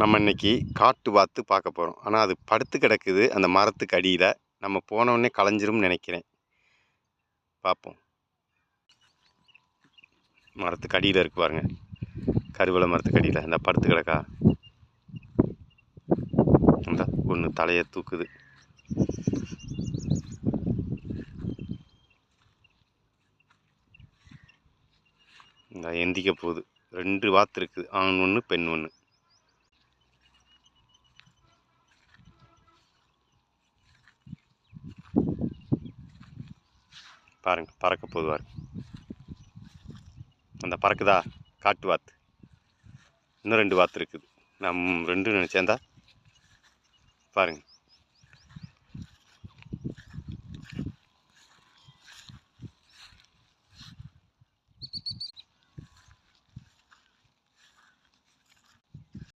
நம்ம இன்னைக்கு காட்டு வாத்து பார்க்க போகிறோம். ஆனால் அது படுத்து கிடக்குது அந்த மரத்துக்கு அடியில். நம்ம போனோடனே களைஞ்சிரும்னு நினைக்கிறேன். பார்ப்போம். மரத்துக்கு அடியில் இருக்கு பாருங்க, கருவேல மரத்துக்கு அடியில் இந்த படுத்து கிடக்கா. இந்த ஒன்று தலையை தூக்குது. இந்த எந்திக்க போகுது. 2 வாத்து இருக்குது, ஆண் ஒன்று பெண் ஒன்று. பாருங்க, பறக்க போகுது பாருங்க. அந்த பறக்குதா காட்டு வாத்து. இன்னும் 2 வாத்து இருக்குது. 2 நினச்சேன்டா பாருங்க.